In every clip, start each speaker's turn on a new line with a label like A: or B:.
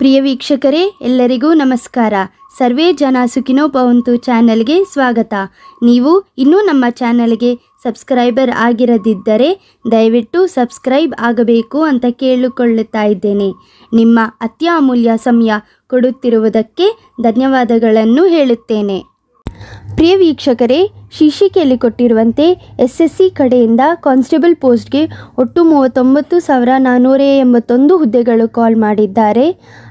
A: ಪ್ರಿಯ ವೀಕ್ಷಕರೇ, ಎಲ್ಲರಿಗೂ ನಮಸ್ಕಾರ. ಸರ್ವೇ ಜನ ಸುಖಿನೋ ಭವಂತು ಚಾನಲ್ಗೆ ಸ್ವಾಗತ. ನೀವು ಇನ್ನೂ ನಮ್ಮ ಚಾನಲ್ಗೆ ಸಬ್ಸ್ಕ್ರೈಬರ್ ಆಗಿರದಿದ್ದರೆ ದಯವಿಟ್ಟು ಸಬ್ಸ್ಕ್ರೈಬ್ ಆಗಬೇಕು ಅಂತ ಕೇಳಿಕೊಳ್ಳುತ್ತಾ ಇದ್ದೇನೆ. ನಿಮ್ಮ ಅತ್ಯಮೂಲ್ಯ ಸಮಯ ಕೊಡುತ್ತಿರುವುದಕ್ಕೆ ಧನ್ಯವಾದಗಳನ್ನು ಹೇಳುತ್ತೇನೆ. ಪ್ರಿಯ ವೀಕ್ಷಕರೇ, ಶೀರ್ಷಿಕೆಯಲ್ಲಿ ಕೊಟ್ಟಿರುವಂತೆ SSC ಕಡೆಯಿಂದ ಕಾನ್ಸ್ಟೇಬಲ್ ಪೋಸ್ಟ್ಗೆ ಒಟ್ಟು 39,481 ಹುದ್ದೆಗಳು ಕಾಲ್ ಮಾಡಿದ್ದಾರೆ.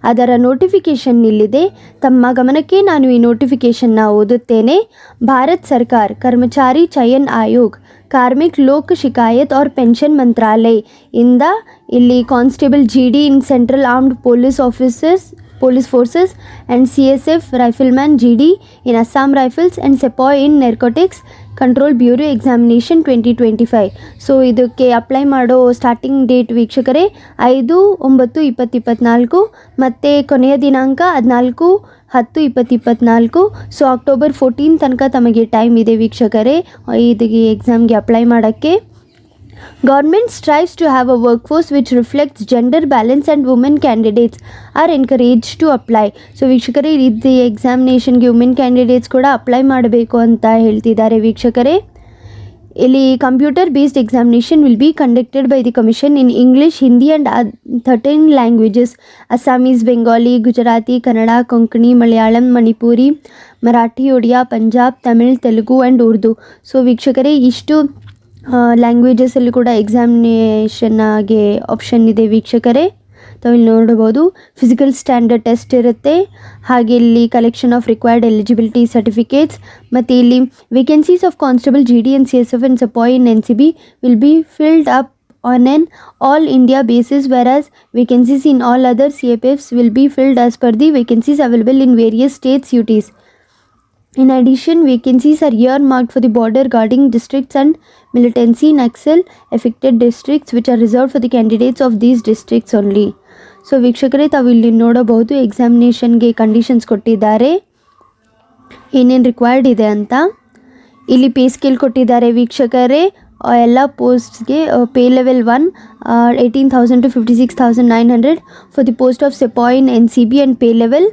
A: ಅದರ ನೋಟಿಫಿಕೇಷನ್ ಇಲ್ಲಿದೆ. ತಮ್ಮ ಗಮನಕ್ಕೆ ನಾನು ಈ ನೋಟಿಫಿಕೇಷನ್ನ ಓದುತ್ತೇನೆ. ಭಾರತ್ ಸರ್ಕಾರ್ ಕರ್ಮಚಾರಿ ಚಯನ್ ಆಯೋಗ್ ಕಾರ್ಮಿಕ್ ಲೋಕ್ ಶಿಕಾಯತ್ और पेंशन मंत्रालय ಇಂದ ಇಲ್ಲಿ constable GD in central armed police forces and CSF rifleman GD in Assam Rifles and Sepoy in Narcotics Control Bureau Examination 2025. So ಇದಕ್ಕೆ ಅಪ್ಲೈ ಮಾಡೋ ಸ್ಟಾರ್ಟಿಂಗ್ ಡೇಟ್ ವೀಕ್ಷಕರೇ 5/9/2024 ಮತ್ತು ಕೊನೆಯ ದಿನಾಂಕ 14/10/2024. ಸೊ ಅಕ್ಟೋಬರ್ 14 ತನಕ ತಮಗೆ ಟೈಮ್ ಇದೆ ವೀಕ್ಷಕರೇ ಇದಕ್ಕೆ ಎಕ್ಸಾಮ್ಗೆ ಅಪ್ಲೈ ಮಾಡೋಕ್ಕೆ. Government strives to have a workforce which reflects gender balance and women candidates are encouraged to apply. So ವೀಕ್ಷಕರೇ, ಇದು ಎಕ್ಸಾಮಿನೇಷನ್ಗೆ ವುಮೆನ್ ಕ್ಯಾಂಡಿಡೇಟ್ಸ್ ಕೂಡ ಅಪ್ಲೈ ಮಾಡಬೇಕು ಅಂತ ಹೇಳ್ತಿದ್ದಾರೆ ವೀಕ್ಷಕರೇ. ಇಲ್ಲಿ computer based examination will be conducted by the commission in English, Hindi and 13 languages: Assamese, Bengali, Gujarati, Kannada, Konkani, Malayalam, Manipuri, Marathi, Odia, Punjab, Tamil, Telugu and Urdu. So ವೀಕ್ಷಕರೇ, ಇಷ್ಟು ಲ್ಯಾಂಗ್ವೇಜಸಲ್ಲಿ ಕೂಡ ಎಕ್ಸಾಮಿನೇಷನ್ನಾಗೆ ಆಪ್ಷನ್ ಇದೆ ವೀಕ್ಷಕರೇ. ತಾವಿಲ್ಲಿ ನೋಡಬಹುದು. ಫಿಸಿಕಲ್ ಸ್ಟ್ಯಾಂಡರ್ಡ್ ಟೆಸ್ಟ್ ಇರುತ್ತೆ. ಹಾಗೆ ಇಲ್ಲಿ collection of required eligibility certificates. ಮತ್ತು ಇಲ್ಲಿ vacancies of constable GD and CSF and Sepoy in NCB will be filled up on an all India basis, whereas vacancies in all other CFFs will be filled as per the vacancies available in various states UTs. In addition, vacancies are earmarked for the border guarding districts and militancy Naxal affected districts, which are reserved for the candidates of these districts only. So ವೀಕ್ಷಕರೇ, ತಾವು ಇಲ್ಲಿ ನೋಡಬಹುದು ಎಕ್ಸಾಮಿನೇಷನ್ಗೆ conditions ಕೊಟ್ಟಿದ್ದಾರೆ, ಏನೇನು required ಇದೆ ಅಂತ. ಇಲ್ಲಿ pay scale ಕೊಟ್ಟಿದ್ದಾರೆ ವೀಕ್ಷಕರೇ. ಎಲ್ಲ ಪೋಸ್ಟ್ಸ್ಗೆ pay level 1 18,000 to 56,900 for the post of Sepoy in NCB, and pay level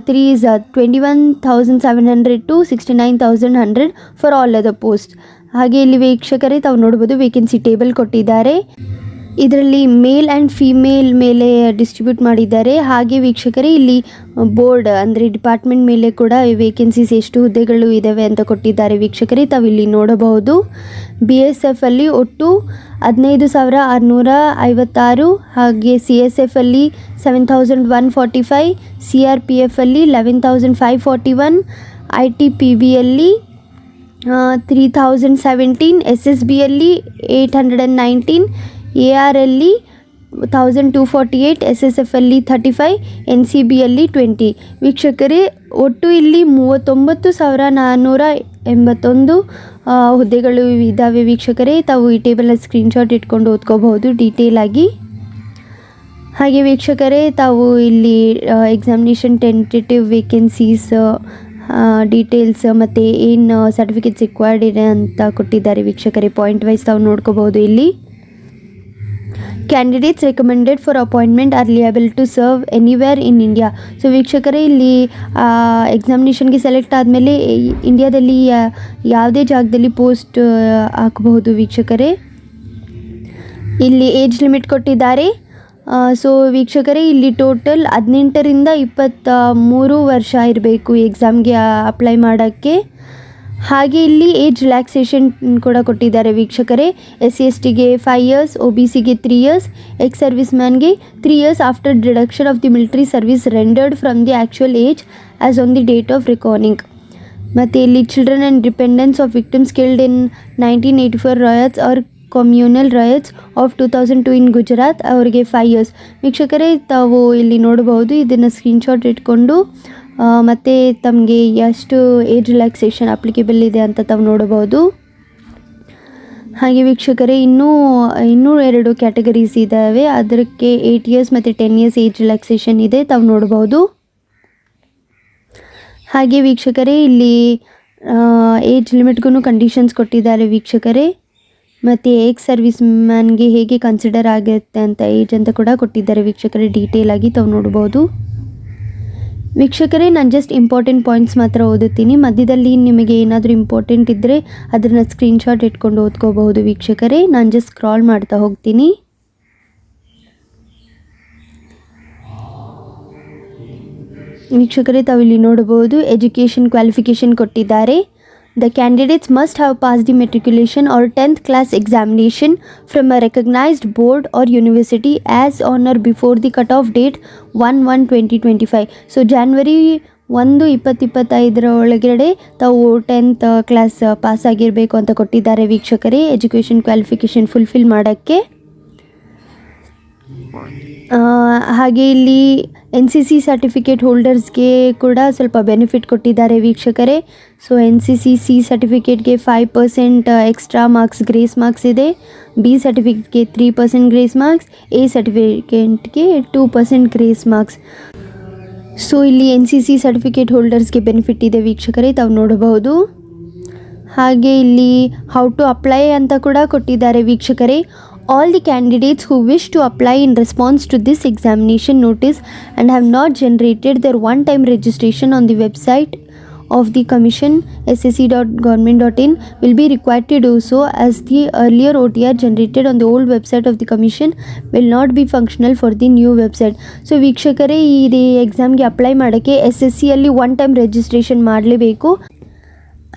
A: 3 is 21,700 to 69,100 for all other post. ಹಾಗೆ ಇಲ್ಲಿ ವೀಕ್ಷಕರೇ ತಾವು ನೋಡ್ಬೋದು ವೇಕೆನ್ಸಿ ಟೇಬಲ್ ಕೊಟ್ಟಿದ್ದಾರೆ. ಇದರಲ್ಲಿ ಮೇಲ್ ಆ್ಯಂಡ್ ಫೀಮೇಲ್ ಮೇಲೆ ಡಿಸ್ಟ್ರಿಬ್ಯೂಟ್ ಮಾಡಿದ್ದಾರೆ. ಹಾಗೆ ವೀಕ್ಷಕರೇ, ಇಲ್ಲಿ ಬೋರ್ಡ್ ಅಂದರೆ ಡಿಪಾರ್ಟ್ಮೆಂಟ್ ಮೇಲೆ ಕೂಡ ವೇಕೆನ್ಸೀಸ್ ಎಷ್ಟು ಹುದ್ದೆಗಳು ಇದ್ದಾವೆ ಅಂತ ಕೊಟ್ಟಿದ್ದಾರೆ ವೀಕ್ಷಕರೇ. ತಾವಿಲ್ಲಿ ನೋಡಬಹುದು. BSF ಅಲ್ಲಿ ಒಟ್ಟು 15,656, ಹಾಗೆ CSF ಅಲ್ಲಿ 7,145, CRPF ಅಲ್ಲಿ 11,541, ITPB ಅಲ್ಲಿ 3,017, SSB ಅಲ್ಲಿ 819, AR ಅಲ್ಲಿ 1,248, SSF ಅಲ್ಲಿ 35, NCB ಅಲ್ಲಿ 20. ವೀಕ್ಷಕರೇ, ಒಟ್ಟು ಇಲ್ಲಿ 39,481 ಹುದ್ದೆಗಳು ಇದ್ದಾವೆ ವೀಕ್ಷಕರೇ. ತಾವು ಈ ಟೇಬಲಲ್ಲಿ ಸ್ಕ್ರೀನ್ಶಾಟ್ ಇಟ್ಕೊಂಡು ಓದ್ಕೋಬಹುದು ಡೀಟೇಲ್ ಆಗಿ. ಹಾಗೆ ವೀಕ್ಷಕರೇ, ತಾವು ಇಲ್ಲಿ ಎಕ್ಸಾಮಿನೇಷನ್ ಟೆಂಟೇಟಿವ್ ವೇಕೆನ್ಸೀಸ್ ಡೀಟೇಲ್ಸ್ ಮತ್ತು ಏನು ಸರ್ಟಿಫಿಕೇಟ್ಸ್ ರಿಕ್ವೈರ್ಡ್ ಇದೆ ಅಂತ ಕೊಟ್ಟಿದ್ದಾರೆ ವೀಕ್ಷಕರೇ. ಪಾಯಿಂಟ್ ವೈಸ್ ತಾವು ನೋಡ್ಕೋಬಹುದು. ಇಲ್ಲಿ candidates recommended for appointment are liable to serve anywhere in India. So ವೀಕ್ಷಕರೇ, ಇಲ್ಲಿ ಎಕ್ಸಾಮಿನೇಷನ್ಗೆ ಸೆಲೆಕ್ಟ್ ಆದಮೇಲೆ ಇಂಡಿಯಾದಲ್ಲಿ ಯಾವುದೇ ಜಾಗದಲ್ಲಿ ಪೋಸ್ಟ್ ಹಾಕಬಹುದು ವೀಕ್ಷಕರೇ. ಇಲ್ಲಿ ಏಜ್ ಲಿಮಿಟ್ ಕೊಟ್ಟಿದ್ದಾರೆ. ಸೊ ವೀಕ್ಷಕರೇ, ಇಲ್ಲಿ ಟೋಟಲ್ 18ರಿಂದ 23 ವರ್ಷ ಇರಬೇಕು ಎಕ್ಸಾಮ್ಗೆ ಅಪ್ಲೈ ಮಾಡೋಕ್ಕೆ. ಹಾಗೆ ಇಲ್ಲಿ ಏಜ್ ರಿಲ್ಯಾಕ್ಸೇಷನ್ ಕೂಡ ಕೊಟ್ಟಿದ್ದಾರೆ ವೀಕ್ಷಕರೇ. SC/STಗೆ 5 years, OBCಗೆ 3 years, ಎಕ್ಸ್ ಸರ್ವಿಸ್ ಮ್ಯಾನ್ಗೆ 3 years after deduction of the military service rendered from the actual age as on the date of recording. ಮತ್ತು ಇಲ್ಲಿ children and dependence of victims killed in 1984 riots or communal riots of 2002 in Gujarat, ಅವರಿಗೆ 5 years. ವೀಕ್ಷಕರೇ, ತಾವು ಇಲ್ಲಿ ನೋಡಬಹುದು. ಇದನ್ನು screenshot ಇಟ್ಕೊಂಡು ಮತ್ತು ತಮಗೆ ಎಷ್ಟು ಏಜ್ ರಿಲ್ಯಾಕ್ಸೇಷನ್ ಅಪ್ಲಿಕೇಬಲ್ ಇದೆ ಅಂತ ತಾವು ನೋಡಬಹುದು. ಹಾಗೆ ವೀಕ್ಷಕರೇ, ಇನ್ನೂ 2 ಕ್ಯಾಟಗರೀಸ್ ಇದ್ದಾವೆ. ಅದಕ್ಕೆ 8 years ಮತ್ತು 10 years ಏಜ್ ರಿಲ್ಯಾಕ್ಸೇಷನ್ ಇದೆ, ತಾವು ನೋಡಬಹುದು. ಹಾಗೆ ವೀಕ್ಷಕರೇ, ಇಲ್ಲಿ ಏಜ್ ಲಿಮಿಟ್ಗೂ ಕಂಡೀಷನ್ಸ್ ಕೊಟ್ಟಿದ್ದಾರೆ ವೀಕ್ಷಕರೇ. ಮತ್ತು ಎಕ್ಸ್ ಸರ್ವಿಸ್ ಮ್ಯಾನ್ಗೆ ಹೇಗೆ ಕನ್ಸಿಡರ್ ಆಗುತ್ತೆ ಅಂತ ಏಜ್ ಅಂತ ಕೂಡ ಕೊಟ್ಟಿದ್ದಾರೆ ವೀಕ್ಷಕರೇ. ಡೀಟೇಲ್ ಆಗಿ ತಾವು ನೋಡ್ಬೋದು ವೀಕ್ಷಕರೇ. ನಾನು ಜಸ್ಟ್ ಇಂಪಾರ್ಟೆಂಟ್ ಪಾಯಿಂಟ್ಸ್ ಮಾತ್ರ ಓದುತ್ತೀನಿ. ಮಧ್ಯದಲ್ಲಿ ನಿಮಗೆ ಏನಾದರೂ ಇಂಪಾರ್ಟೆಂಟ್ ಇದ್ದರೆ ಅದನ್ನು ಸ್ಕ್ರೀನ್ಶಾಟ್ ಇಟ್ಕೊಂಡು ಓದ್ಕೋಬಹುದು ವೀಕ್ಷಕರೇ. ನಾನು ಜಸ್ಟ್ ಸ್ಕ್ರಾಲ್ ಮಾಡ್ತಾ ಹೋಗ್ತೀನಿ. ವೀಕ್ಷಕರೇ ತಾವು ಇಲ್ಲಿ ನೋಡಬಹುದು ಎಜುಕೇಷನ್ ಕ್ವಾಲಿಫಿಕೇಷನ್ ಕೊಟ್ಟಿದ್ದಾರೆ. The candidates must have passed the matriculation or 10th class examination from a recognized board or university as on or before the cutoff date 1/1/2025. So January 1, 2025 ಒಳಗಡೆ ತಾವು 10th ಕ್ಲಾಸ್ ಪಾಸ್ ಆಗಿರಬೇಕು ಅಂತ ಕೊಟ್ಟಿದ್ದಾರೆ ವೀಕ್ಷಕರೇ. Education qualification fulfil ಮಾಡೋಕ್ಕೆ. ಹಾಗೆ ಇಲ್ಲಿ NCC certificate ಹೋಲ್ಡರ್ಸ್ಗೆ ಕೂಡ ಸ್ವಲ್ಪ ಬೆನಿಫಿಟ್ ಕೊಟ್ಟಿದ್ದಾರೆ ವೀಕ್ಷಕರೇ. ಸೊ NCC ಸರ್ಟಿಫಿಕೇಟ್ಗೆ 5% ಎಕ್ಸ್ಟ್ರಾ ಮಾರ್ಕ್ಸ್ ಗ್ರೇಸ್ ಮಾರ್ಕ್ಸ್ ಇದೆ. B ಸರ್ಟಿಫಿಕೇಟ್ಗೆ 3% ಗ್ರೇಸ್ ಮಾರ್ಕ್ಸ್, A ಸರ್ಟಿಫಿಕೇಟ್ಗೆ 2% ಗ್ರೇಸ್ ಮಾರ್ಕ್ಸ್. ಸೊ ಇಲ್ಲಿ NCC ಸರ್ಟಿಫಿಕೇಟ್ ಹೋಲ್ಡರ್ಸ್ಗೆ ಬೆನಿಫಿಟ್ ಇದೆ ವೀಕ್ಷಕರೇ, ತಾವು ನೋಡಬಹುದು. ಹಾಗೆ ಇಲ್ಲಿ ಹೌ ಟು ಅಪ್ಲೈ ಅಂತ ಕೂಡ ಕೊಟ್ಟಿದ್ದಾರೆ ವೀಕ್ಷಕರೇ. All the candidates who wish to apply in response to this examination notice and have not generated their one-time registration on the website of the commission ssc.government.in will be required to do so, as the earlier OTR generated on the old website of the commission will not be functional for the new website. So ವೀಕ್ಷಕರೇ, ಈ ಎಕ್ಸಾಮ್ಗೆ apply ಮಾಡೋಕ್ಕೆ SSCಯಲ್ಲಿ one time registration ಮಾಡಲೇಬೇಕು.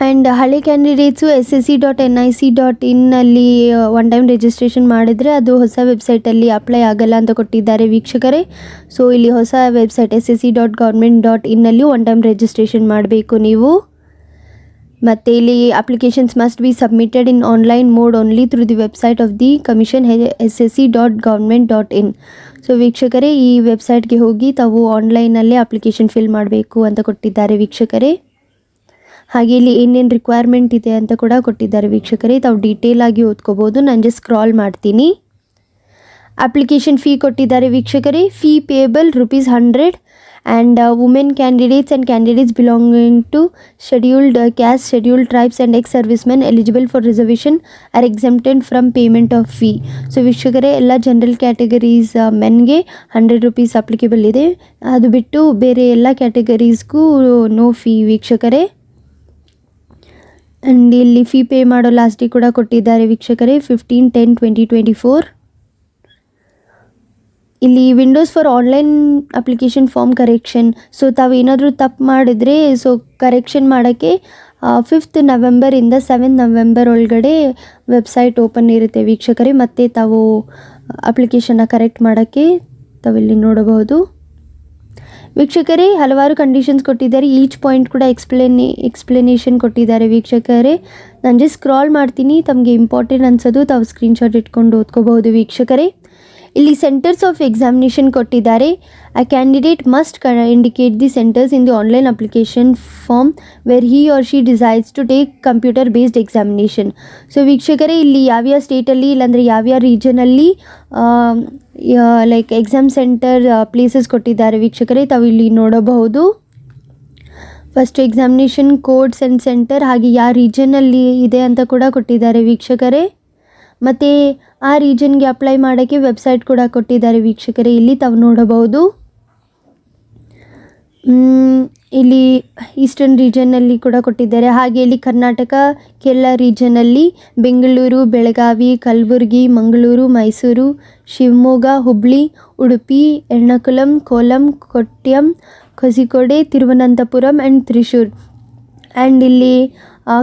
A: And ಹಳೆ candidates ssc.nic.in ಅಲ್ಲಿ one time registration ಮಾಡಿದರೆ ಅದು ಹೊಸ ವೆಬ್ಸೈಟಲ್ಲಿ ಅಪ್ಲೈ ಆಗಲ್ಲ ಅಂತ ಕೊಟ್ಟಿದ್ದಾರೆ ವೀಕ್ಷಕರೇ. ಸೊ ಇಲ್ಲಿ ಹೊಸ ವೆಬ್ಸೈಟ್ ssc.government.in ಅಲ್ಲಿ ಒನ್ ಟೈಮ್ ರಿಜಿಸ್ಟ್ರೇಷನ್ ಮಾಡಬೇಕು ನೀವು. ಮತ್ತು ಇಲ್ಲಿ applications must be submitted in online mode only through the website of the commission ssc.government.in. So ವೀಕ್ಷಕರೇ, ಈ ವೆಬ್ಸೈಟ್ಗೆ ಹೋಗಿ ತಾವು ಆನ್ಲೈನಲ್ಲೇ ಅಪ್ಲಿಕೇಶನ್ ಫಿಲ್ ಮಾಡಬೇಕು ಅಂತ ಕೊಟ್ಟಿದ್ದಾರೆ ವೀಕ್ಷಕರೇ. ಹಾಗೆ ಇಲ್ಲಿ ಏನೇನು ರಿಕ್ವೈರ್ಮೆಂಟ್ ಇದೆ ಅಂತ ಕೂಡ ಕೊಟ್ಟಿದ್ದಾರೆ ವೀಕ್ಷಕರೇ, ತಾವು ಡೀಟೇಲ್ ಆಗಿ ಓದ್ಕೋಬೋದು. ನಾನು ಜಸ್ಟ್ ಸ್ಕ್ರಾಲ್ ಮಾಡ್ತೀನಿ. ಅಪ್ಲಿಕೇಶನ್ ಫೀ ಕೊಟ್ಟಿದ್ದಾರೆ ವೀಕ್ಷಕರೇ. Fee payable ₹100 and women candidates and candidates belonging to scheduled caste, scheduled tribes and ex servicemen eligible for reservation are exempted from payment of fee. So ವೀಕ್ಷಕರೇ, ಎಲ್ಲ general categories ಮೆನ್ಗೆ ₹100 applicable ಇದೆ. ಅದು ಬಿಟ್ಟು ಬೇರೆ ಎಲ್ಲ ಕ್ಯಾಟಗರೀಸ್ಗೂ ನೋ ಫೀ ವೀಕ್ಷಕರೇ. And ಇಲ್ಲಿ ಫೀ ಪೇ ಮಾಡೋ ಲಾಸ್ಟ್ ಡೇ ಕೂಡ ಕೊಟ್ಟಿದ್ದಾರೆ ವೀಕ್ಷಕರೇ, 15/10/2024. ಇಲ್ಲಿ windows for online application form correction. So ತಾವು ಏನಾದರೂ ತಪ್ಪು ಮಾಡಿದರೆ ಸೊ ಕರೆಕ್ಷನ್ ಮಾಡೋಕ್ಕೆ 5th ನವೆಂಬರಿಂದ 7th ನವೆಂಬರ್ ಒಳಗಡೆ ವೆಬ್ಸೈಟ್ ಓಪನ್ ಇರುತ್ತೆ ವೀಕ್ಷಕರೇ. ಮತ್ತು ತಾವು ಅಪ್ಲಿಕೇಶನ್ನ ಕರೆಕ್ಟ್ ಮಾಡೋಕ್ಕೆ ತಾವಿಲ್ಲಿ ನೋಡಬಹುದು ವೀಕ್ಷಕರೇ. ಹಲವಾರು ಕಂಡೀಷನ್ಸ್ ಕೊಟ್ಟಿದ್ದಾರೆ. ಈಚ್ ಪಾಯಿಂಟ್ ಕೂಡ ಎಕ್ಸ್ಪ್ಲನೇಷನ್ ಕೊಟ್ಟಿದ್ದಾರೆ ವೀಕ್ಷಕರೇ. ನಾನು ಜಸ್ಟ್ ಸ್ಕ್ರಾಲ್ ಮಾಡ್ತೀನಿ. ತಮಗೆ ಇಂಪಾರ್ಟೆಂಟ್ ಅನ್ಸೋದು ತಾವು ಸ್ಕ್ರೀನ್ಶಾಟ್ ಇಟ್ಕೊಂಡು ಓದ್ಕೋಬಹುದು ವೀಕ್ಷಕರೇ. ಇಲ್ಲಿ ಸೆಂಟರ್ಸ್ ಆಫ್ ಎಕ್ಸಾಮಿನೇಷನ್ ಕೊಟ್ಟಿದ್ದಾರೆ. A candidate must indicate the centres in the online application form where he or she decides to take computer based examination. So ವೀಕ್ಷಕರೇ, ಇಲ್ಲಿ ಯಾವ್ಯಾವ ಸ್ಟೇಟಲ್ಲಿ ಇಲ್ಲಾಂದರೆ ಯಾವ್ಯಾವ ರೀಜನಲ್ಲಿ ಲೈಕ್ ಎಕ್ಸಾಮ್ ಸೆಂಟರ್ ಪ್ಲೇಸಸ್ ಕೊಟ್ಟಿದ್ದಾರೆ ವೀಕ್ಷಕರೇ, ತಾವು ಇಲ್ಲಿ ನೋಡಬಹುದು. First examination codes and centre, ಹಾಗೆ ಯಾವ ರೀಜನಲ್ಲಿ ಇದೆ ಅಂತ ಕೂಡ ಕೊಟ್ಟಿದ್ದಾರೆ ವೀಕ್ಷಕರೇ. ಮತ್ತು ಆ ರೀಜನ್ಗೆ ಅಪ್ಲೈ ಮಾಡೋಕ್ಕೆ ವೆಬ್ಸೈಟ್ ಕೂಡ ಕೊಟ್ಟಿದ್ದಾರೆ ವೀಕ್ಷಕರೇ, ಇಲ್ಲಿ ತಾವು ನೋಡಬಹುದು. ಇಲ್ಲಿ ಈಸ್ಟರ್ನ್ ರೀಜನ್ನಲ್ಲಿ ಕೂಡ ಕೊಟ್ಟಿದ್ದಾರೆ. ಹಾಗೆ ಇಲ್ಲಿ ಕರ್ನಾಟಕ ಕೇರಳ ರೀಜನಲ್ಲಿ ಬೆಂಗಳೂರು, ಬೆಳಗಾವಿ, ಕಲಬುರಗಿ, ಮಂಗಳೂರು, ಮೈಸೂರು, ಶಿವಮೊಗ್ಗ, ಹುಬ್ಬಳ್ಳಿ, ಉಡುಪಿ, ಎರ್ನಾಕುಲಂ, ಕೋಲಂ, ಕೊಟ್ಯಂ, ಕೋಝಿಕೋಡೆ, ತಿರುವನಂತಪುರಂ ಆ್ಯಂಡ್ ತ್ರಿಶೂರ್. ಆ್ಯಂಡ್ ಇಲ್ಲಿ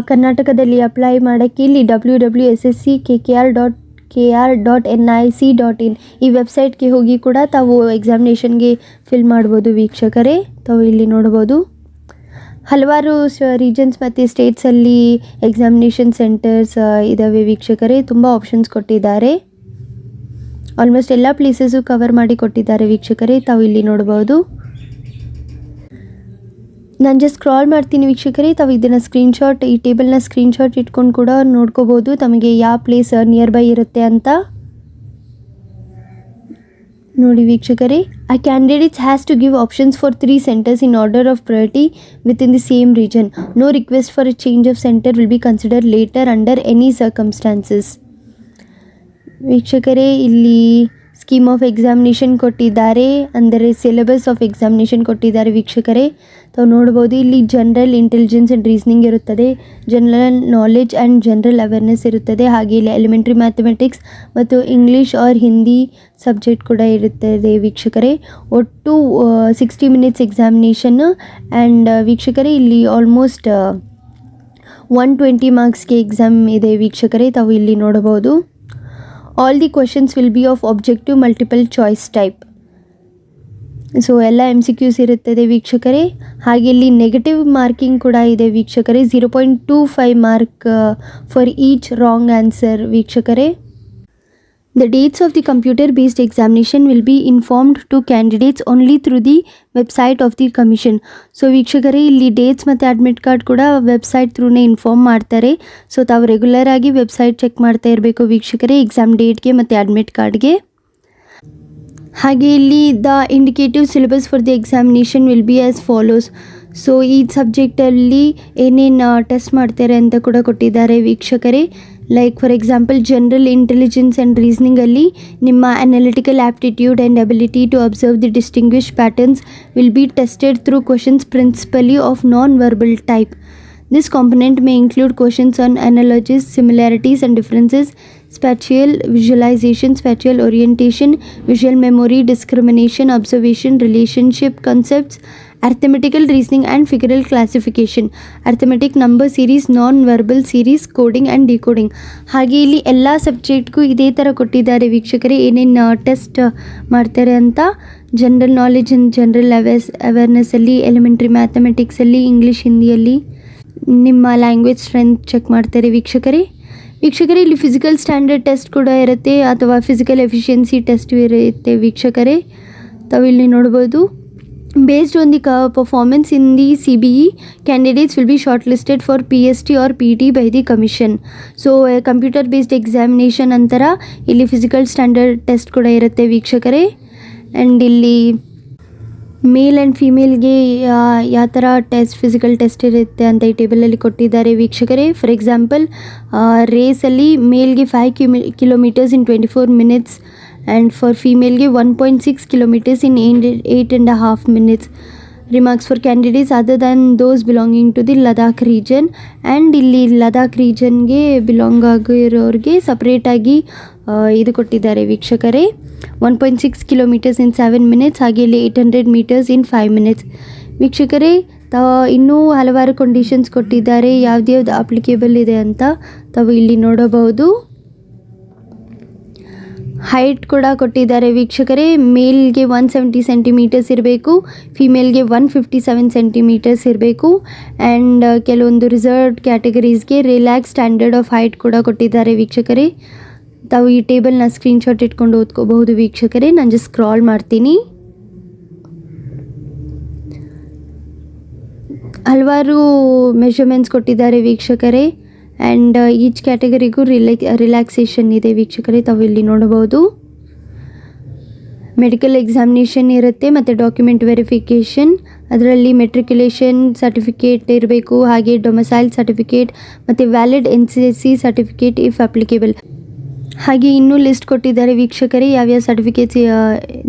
A: ಕರ್ನಾಟಕದಲ್ಲಿ ಅಪ್ಲೈ ಮಾಡೋಕ್ಕೆ ಇಲ್ಲಿ www.ssc.kr.nic.in ಈ ವೆಬ್ಸೈಟ್ಗೆ ಹೋಗಿ ಕೂಡ ತಾವು ಎಕ್ಸಾಮಿನೇಷನ್ಗೆ ಫಿಲ್ ಮಾಡ್ಬೋದು ವೀಕ್ಷಕರೇ, ತಾವು ಇಲ್ಲಿ ನೋಡ್ಬೋದು. ಹಲವಾರು ರೀಜನ್ಸ್ ಮತ್ತು ಸ್ಟೇಟ್ಸಲ್ಲಿ ಎಕ್ಸಾಮಿನೇಷನ್ ಸೆಂಟರ್ಸ್ ಇದ್ದಾವೆ ವೀಕ್ಷಕರೇ. ತುಂಬ ಆಪ್ಷನ್ಸ್ ಕೊಟ್ಟಿದ್ದಾರೆ. ಆಲ್ಮೋಸ್ಟ್ ಎಲ್ಲ ಪ್ಲೇಸಸ್ಸು ಕವರ್ ಮಾಡಿ ಕೊಟ್ಟಿದ್ದಾರೆ ವೀಕ್ಷಕರೇ, ತಾವು ಇಲ್ಲಿ ನೋಡ್ಬೋದು. ನಾನು ಜಸ್ಟ್ ಸ್ಕ್ರಾಲ್ ಮಾಡ್ತೀನಿ ವೀಕ್ಷಕರೇ, ತಾವು ಇದನ್ನು ಸ್ಕ್ರೀನ್ಶಾಟ್, ಈ ಟೇಬಲ್ನ ಸ್ಕ್ರೀನ್ಶಾಟ್ ಇಟ್ಕೊಂಡು ಕೂಡ ನೋಡ್ಕೋಬೋದು ತಮಗೆ ಯಾವ ಪ್ಲೇಸ್ ನಿಯರ್ ಬೈ ಇರುತ್ತೆ ಅಂತ. ನೋಡಿ ವೀಕ್ಷಕರೇ, a candidates has to give options for 3 centres in order of priority within the same region. No request for a change of centre will be consider later under any circumstances. ವೀಕ್ಷಕರೇ ಇಲ್ಲಿ scheme of examination ಕೊಟ್ಟಿದ್ದಾರೆ, ಅಂದರೆ syllabus of examination ಕೊಟ್ಟಿದ್ದಾರೆ ವೀಕ್ಷಕರೇ. ತಾವು ನೋಡ್ಬೋದು ಇಲ್ಲಿ general intelligence and reasoning ಇರುತ್ತದೆ, general knowledge and general awareness ಇರುತ್ತದೆ, ಹಾಗೆ ಇಲ್ಲಿ ಎಲಿಮೆಂಟ್ರಿ ಮ್ಯಾಥಮೆಟಿಕ್ಸ್ ಮತ್ತು ಇಂಗ್ಲೀಷ್ ಆರ್ ಹಿಂದಿ ಸಬ್ಜೆಕ್ಟ್ ಕೂಡ ಇರುತ್ತದೆ ವೀಕ್ಷಕರೇ. ಒಟ್ಟು 60 ಮಿನಿಟ್ಸ್ ಎಕ್ಸಾಮಿನೇಷನ್ ಆ್ಯಂಡ್ ವೀಕ್ಷಕರೇ ಇಲ್ಲಿ ಆಲ್ಮೋಸ್ಟ್ 120 ಮಾರ್ಕ್ಸ್ಗೆ ಎಕ್ಸಾಮ್ ಇದೆ ವೀಕ್ಷಕರೇ. ತಾವು ಇಲ್ಲಿ ನೋಡಬಹುದು. All the questions will be of objective multiple choice type. So ಎಲ್ಲ MCQs ಇರುತ್ತದೆ ವೀಕ್ಷಕರೇ. ಹಾಗೆ ಇಲ್ಲಿ ನೆಗೆಟಿವ್ ಮಾರ್ಕಿಂಗ್ ಕೂಡ ಇದೆ ವೀಕ್ಷಕರೇ, 0.25 mark for each wrong answer ವೀಕ್ಷಕರೇ. The dates of the computer-based examination will be informed to candidates only through the website of the commission. So ವೀಕ್ಷಕರೇ ಇಲ್ಲಿ ಡೇಟ್ಸ್ ಮತ್ತು ಅಡ್ಮಿಟ್ ಕಾರ್ಡ್ ಕೂಡ ವೆಬ್ಸೈಟ್ ಥ್ರೂನೇ ಇನ್ಫಾರ್ಮ್ ಮಾಡ್ತಾರೆ. So ತಾವು ರೆಗ್ಯುಲರ್ ಆಗಿ website check ಮಾಡ್ತಾ ಇರಬೇಕು ವೀಕ್ಷಕರೇ, ಎಕ್ಸಾಮ್ ಡೇಟ್ಗೆ ಮತ್ತು ಅಡ್ಮಿಟ್ ಕಾರ್ಡ್ಗೆ. ಹಾಗೆ ಇಲ್ಲಿ the indicative syllabus for the examination will be as follows. So ಈ ಸಬ್ಜೆಕ್ಟಲ್ಲಿ ಏನೇನು ಟೆಸ್ಟ್ ಮಾಡ್ತಾರೆ ಅಂತ ಕೂಡ ಕೊಟ್ಟಿದ್ದಾರೆ ವೀಕ್ಷಕರೇ. Like for example general intelligence and ರೀಸನಿಂಗಲ್ಲಿ ನಿಮ್ಮ analytical aptitude and ability to observe the distinguish patterns will be tested through questions principally of non verbal type. This component may include questions on analogies, similarities and differences, spatial visualization, spatial orientation, visual memory, discrimination, observation, relationship concepts, arithmetical reasoning and figural classification, arithmetic number series, non-verbal series, coding and decoding. ಹಾಗೆ ಇಲ್ಲಿ ಎಲ್ಲ ಸಬ್ಜೆಕ್ಟ್ಗೂ ಇದೇ ಥರ ಕೊಟ್ಟಿದ್ದಾರೆ ವೀಕ್ಷಕರೇ, ಏನೇನು test ಮಾಡ್ತಾರೆ ಅಂತ. ಜನರಲ್ ನಾಲೆಡ್ಜ್ ಆ್ಯಂಡ್ ಜನರಲ್ ಅವೇರ್ನೆಸ್ಸಲ್ಲಿ, ಎಲಿಮೆಂಟ್ರಿ ಮ್ಯಾಥಮೆಟಿಕ್ಸಲ್ಲಿ, ಇಂಗ್ಲೀಷ್ ಹಿಂದಿಯಲ್ಲಿ ನಿಮ್ಮ ಲ್ಯಾಂಗ್ವೇಜ್ ಸ್ಟ್ರೆಂತ್ ಚೆಕ್ ಮಾಡ್ತಾರೆ ವೀಕ್ಷಕರೇ. ಇಲ್ಲಿ ಫಿಸಿಕಲ್ ಸ್ಟ್ಯಾಂಡರ್ಡ್ ಟೆಸ್ಟ್ ಕೂಡ ಇರುತ್ತೆ ಅಥವಾ ಫಿಸಿಕಲ್ ಎಫಿಷಿಯನ್ಸಿ ಟೆಸ್ಟ್ ಇರುತ್ತೆ ವೀಕ್ಷಕರೇ. ತಾವು ಇಲ್ಲಿ ನೋಡ್ಬೋದು. Based on the performance in the CBE, candidates will be shortlisted for PST or PT by the commission. So computer based examination ನಂತರ ಇಲ್ಲಿ ಫಿಸಿಕಲ್ ಸ್ಟ್ಯಾಂಡರ್ಡ್ ಟೆಸ್ಟ್ ಕೂಡ ಇರುತ್ತೆ ವೀಕ್ಷಕರೇ. ಆ್ಯಂಡ್ ಇಲ್ಲಿ ಮೇಲ್ ಆ್ಯಂಡ್ ಫೀಮೇಲ್ಗೆ ಯಾವ ಥರ ಫಿಸಿಕಲ್ ಟೆಸ್ಟ್ ಇರುತ್ತೆ ಅಂತ ಈ ಟೇಬಲಲ್ಲಿ ಕೊಟ್ಟಿದ್ದಾರೆ ವೀಕ್ಷಕರೇ. ಫಾರ್ ಎಕ್ಸಾಂಪಲ್ ರೇಸಲ್ಲಿ ಮೇಲ್ಗೆ 5 kilometres in 24 minutes and for ಫೀಮೇಲ್ಗೆ 1.6 kilometres in 8.5 minutes. Remarks for candidates other than those belonging to the Ladakh region. And ಇಲ್ಲಿ ಲದಾಖ್ ರೀಜನ್ಗೆ ಬಿಲಾಂಗ್ ಆಗಿರೋರಿಗೆ ಸಪ್ರೇಟಾಗಿ ಇದು ಕೊಟ್ಟಿದ್ದಾರೆ ವೀಕ್ಷಕರೇ. 1.6 ಕಿಲೋಮೀಟರ್ಸ್ ಇನ್ 7 minutes, ಹಾಗೆ ಇಲ್ಲಿ 800 ಮೀಟರ್ಸ್ ಇನ್ 5 minutes. ವೀಕ್ಷಕರೇ ಇನ್ನೂ ಹಲವಾರು ಕಂಡೀಷನ್ಸ್ ಕೊಟ್ಟಿದ್ದಾರೆ, ಯಾವ್ದ್ಯಾವ್ದು ಅಪ್ಲಿಕೇಬಲ್ ಇದೆ ಅಂತ ತಾವು ಇಲ್ಲಿ ನೋಡಬಹುದು. ಹೈಟ್ ಕೂಡ ಕೊಟ್ಟಿದ್ದಾರೆ ವೀಕ್ಷಕರೇ. ಮೇಲ್ಗೆ 170 ಸೆಂಟಿಮೀಟರ್ಸ್ ಇರಬೇಕು, ಫಿಮೇಲ್ಗೆ 157 ಸೆಂಟಿಮೀಟರ್ಸ್ ಇರಬೇಕು. ಆ್ಯಂಡ್ ಕೆಲವೊಂದು ರಿಸರ್ವ್ಡ್ ಕ್ಯಾಟಗರೀಸ್ಗೆ ರಿಲ್ಯಾಕ್ಸ್ ಸ್ಟ್ಯಾಂಡರ್ಡ್ ಆಫ್ ಹೈಟ್ ಕೂಡ ಕೊಟ್ಟಿದ್ದಾರೆ ವೀಕ್ಷಕರೇ. ತಾವು ಈ ಟೇಬಲ್ನ ಸ್ಕ್ರೀನ್ಶಾಟ್ ಇಟ್ಕೊಂಡು ಓದ್ಕೋಬಹುದು ವೀಕ್ಷಕರೇ. ನಾನು ಜಸ್ಟ್ ಸ್ಕ್ರಾಲ್ ಮಾಡ್ತೀನಿ. ಹಲವಾರು ಮೆಷರ್ಮೆಂಟ್ಸ್ ಕೊಟ್ಟಿದ್ದಾರೆ ವೀಕ್ಷಕರೇ. ಆ್ಯಂಡ್ ಈಚ್ ಕ್ಯಾಟಗರಿಗೂ ರಿಲ್ಯಾಕ್ಸೇಷನ್ ಇದೆ ವೀಕ್ಷಕರೇ. ತಾವು ಇಲ್ಲಿ ನೋಡಬಹುದು. ಮೆಡಿಕಲ್ ಎಕ್ಸಾಮಿನೇಷನ್ ಇರುತ್ತೆ ಮತ್ತು ಡಾಕ್ಯುಮೆಂಟ್ ವೆರಿಫಿಕೇಷನ್. ಅದರಲ್ಲಿ ಮೆಟ್ರಿಕ್ಯುಲೇಷನ್ ಸರ್ಟಿಫಿಕೇಟ್ ಇರಬೇಕು, ಹಾಗೆ ಡೊಮಿಸೈಲ್ ಸರ್ಟಿಫಿಕೇಟ್ ಮತ್ತು valid NCSC certificate if applicable. ಹಾಗೆ ಇನ್ನೂ ಲಿಸ್ಟ್ ಕೊಟ್ಟಿದ್ದಾರೆ ವೀಕ್ಷಕರೇ, ಯಾವ್ಯಾವ ಸರ್ಟಿಫಿಕೇಟ್ಸ್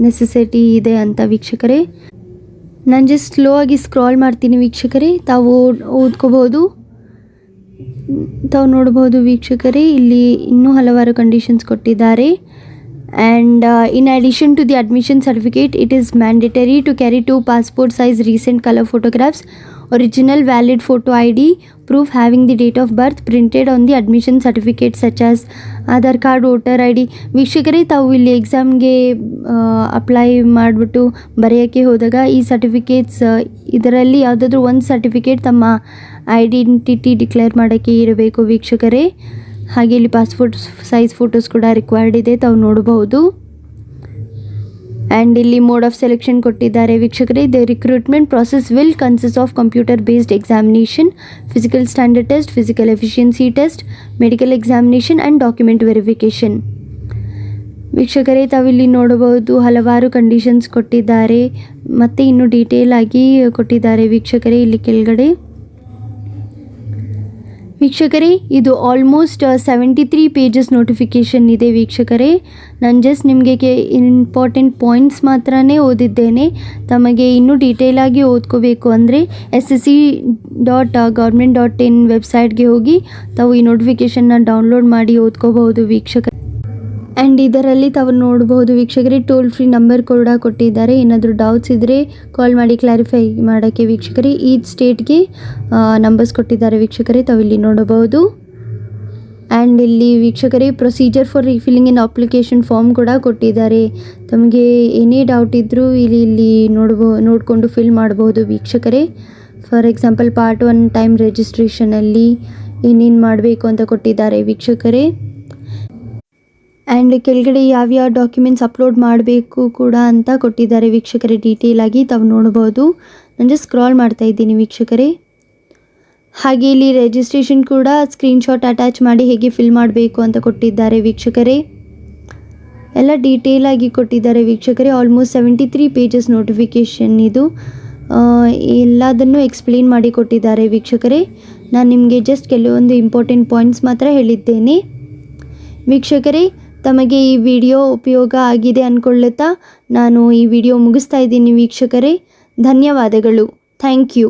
A: ನೆಸೆಸಿಟಿ ಇದೆ ಅಂತ ವೀಕ್ಷಕರೇ. ನಾನು ಜಸ್ಟ್ ಸ್ಲೋ ಆಗಿ ಸ್ಕ್ರಾಲ್ ಮಾಡ್ತೀನಿ ವೀಕ್ಷಕರೇ, ತಾವು ಓದ್ಕೋಬೋದು. ತಾವು ನೋಡ್ಬೋದು ವೀಕ್ಷಕರೇ, ಇಲ್ಲಿ ಇನ್ನೂ ಹಲವಾರು ಕಂಡೀಷನ್ಸ್ ಕೊಟ್ಟಿದ್ದಾರೆ. And in addition to the admission certificate, it is mandatory to carry 2 passport size recent color photographs, original valid photo ID, proof having the date of birth printed on the admission certificate such as Aadhaar card, voter ID. ವೀಕ್ಷಕರೇ, ತಾವು ಇಲ್ಲಿ ಎಕ್ಸಾಮ್ಗೆ apply ಮಾಡಿಬಿಟ್ಟು ಬರೆಯೋಕ್ಕೆ ಹೋದಾಗ ಈ certificates ಇದರಲ್ಲಿ ಯಾವುದಾದ್ರೂ ಒಂದು ಸರ್ಟಿಫಿಕೇಟ್ ತಮ್ಮ ಐಡೆಂಟಿಟಿ ಡಿಕ್ಲೇರ್ ಮಾಡೋಕ್ಕೆ ಇರಬೇಕು ವೀಕ್ಷಕರೇ. ಹಾಗೆ ಇಲ್ಲಿ ಪಾಸ್ಪೋರ್ಟ್ ಸೈಜ್ ಫೋಟೋಸ್ ಕೂಡ ರಿಕ್ವೈರ್ಡ್ ಇದೆ, ತಾವು ನೋಡಬಹುದು. ಆ್ಯಂಡ್ ಇಲ್ಲಿ ಮೋಡ್ ಆಫ್ ಸೆಲೆಕ್ಷನ್ ಕೊಟ್ಟಿದ್ದಾರೆ ವೀಕ್ಷಕರೇ. The recruitment process will consist of computer based examination, physical standard test, physical efficiency test, medical examination and document verification. ವೀಕ್ಷಕರೇ, ತಾವಿಲ್ಲಿ ನೋಡಬಹುದು ಹಲವಾರು ಕಂಡೀಷನ್ಸ್ ಕೊಟ್ಟಿದ್ದಾರೆ ಮತ್ತು ಇನ್ನೂ ಡೀಟೇಲ್ ಆಗಿ ಕೊಟ್ಟಿದ್ದಾರೆ ವೀಕ್ಷಕರೇ ಇಲ್ಲಿ ಕೆಳಗಡೆ. ವೀಕ್ಷಕರೇ, ಇದು ಆಲ್ಮೋಸ್ಟ್ 73 ಪೇಜಸ್ ನೋಟಿಫಿಕೇಷನ್ ಇದೆ ವೀಕ್ಷಕರೇ. ನಾನು ಜಸ್ಟ್ ನಿಮಗೆ ಇಂಪಾರ್ಟೆಂಟ್ ಪಾಯಿಂಟ್ಸ್ ಮಾತ್ರನೇ ಓದಿದ್ದೇನೆ. ತಮಗೆ ಇನ್ನೂ ಡೀಟೇಲಾಗಿ ಓದ್ಕೋಬೇಕು ಅಂದರೆ ssc.government.in ವೆಬ್ಸೈಟ್ಗೆ ಹೋಗಿ ತಾವು ಈ ನೋಟಿಫಿಕೇಷನ್ನ ಡೌನ್ಲೋಡ್ ಮಾಡಿ ಓದ್ಕೋಬಹುದು ವೀಕ್ಷಕರೇ. ಆ್ಯಂಡ್ ಇದರಲ್ಲಿ ತಾವು ನೋಡ್ಬೋದು ವೀಕ್ಷಕರೇ, ಟೋಲ್ ಫ್ರೀ ನಂಬರ್ ಕೂಡ ಕೊಟ್ಟಿದ್ದಾರೆ. ಏನಾದರೂ ಡೌಟ್ಸ್ ಇದ್ದರೆ ಕಾಲ್ ಮಾಡಿ ಕ್ಲಾರಿಫೈ ಮಾಡೋಕ್ಕೆ ವೀಕ್ಷಕರೇ. ಈ ಸ್ಟೇಟ್ಗೆ ನಂಬರ್ಸ್ ಕೊಟ್ಟಿದ್ದಾರೆ ವೀಕ್ಷಕರೇ, ತಾವು ಇಲ್ಲಿ ನೋಡಬಹುದು. ಆ್ಯಂಡ್ ಇಲ್ಲಿ ವೀಕ್ಷಕರೇ procedure for refilling in application form ಕೂಡ ಕೊಟ್ಟಿದ್ದಾರೆ. ತಮಗೆ ಏನೇ ಡೌಟ್ ಇದ್ದರೂ ಇಲ್ಲಿ ನೋಡಿಕೊಂಡು ಫಿಲ್ ಮಾಡಬಹುದು ವೀಕ್ಷಕರೇ. ಫಾರ್ ಎಕ್ಸಾಂಪಲ್ ಪಾರ್ಟ್ 1 ಟೈಮ್ ರಿಜಿಸ್ಟ್ರೇಷನಲ್ಲಿ ಏನೇನು ಮಾಡಬೇಕು ಅಂತ ಕೊಟ್ಟಿದ್ದಾರೆ ವೀಕ್ಷಕರೇ. ಆ್ಯಂಡ್ ಕೆಳಗಡೆ ಯಾವ್ಯಾವ ಡಾಕ್ಯುಮೆಂಟ್ಸ್ ಅಪ್ಲೋಡ್ ಮಾಡಬೇಕು ಕೂಡ ಅಂತ ಕೊಟ್ಟಿದ್ದಾರೆ ವೀಕ್ಷಕರೇ. ಡೀಟೇಲಾಗಿ ತಾವು ನೋಡ್ಬೋದು. ನಾನು ಜಸ್ಟ್ ಸ್ಕ್ರಾಲ್ ಮಾಡ್ತಾ ಇದ್ದೀನಿ ವೀಕ್ಷಕರೇ. ಹಾಗೆ ಇಲ್ಲಿ ರಿಜಿಸ್ಟ್ರೇಷನ್ ಕೂಡ ಸ್ಕ್ರೀನ್ಶಾಟ್ ಅಟ್ಯಾಚ್ ಮಾಡಿ ಹೇಗೆ ಫಿಲ್ ಮಾಡಬೇಕು ಅಂತ ಕೊಟ್ಟಿದ್ದಾರೆ ವೀಕ್ಷಕರೇ. ಎಲ್ಲ ಡೀಟೇಲಾಗಿ ಕೊಟ್ಟಿದ್ದಾರೆ ವೀಕ್ಷಕರೇ. ಆಲ್ಮೋಸ್ಟ್ 73 ಪೇಜಸ್ ನೋಟಿಫಿಕೇಷನ್ ಇದು. ಎಲ್ಲದನ್ನು ಎಕ್ಸ್ಪ್ಲೇನ್ ಮಾಡಿ ಕೊಟ್ಟಿದ್ದಾರೆ ವೀಕ್ಷಕರೇ. ನಾನು ನಿಮಗೆ ಜಸ್ಟ್ ಕೆಲವೊಂದು ಇಂಪಾರ್ಟೆಂಟ್ ಪಾಯಿಂಟ್ಸ್ ಮಾತ್ರ ಹೇಳಿದ್ದೇನೆ ವೀಕ್ಷಕರೇ. ತಮಗೆ ಈ ವಿಡಿಯೋ ಉಪಯೋಗ ಆಗಿದೆ ಅಂದ್ಕೊಳ್ಳುತ್ತಾ ನಾನು ಈ ವಿಡಿಯೋ ಮುಗಿಸ್ತಾ ಇದ್ದೀನಿ ವೀಕ್ಷಕರೇ. ಧನ್ಯವಾದಗಳು. Thank you.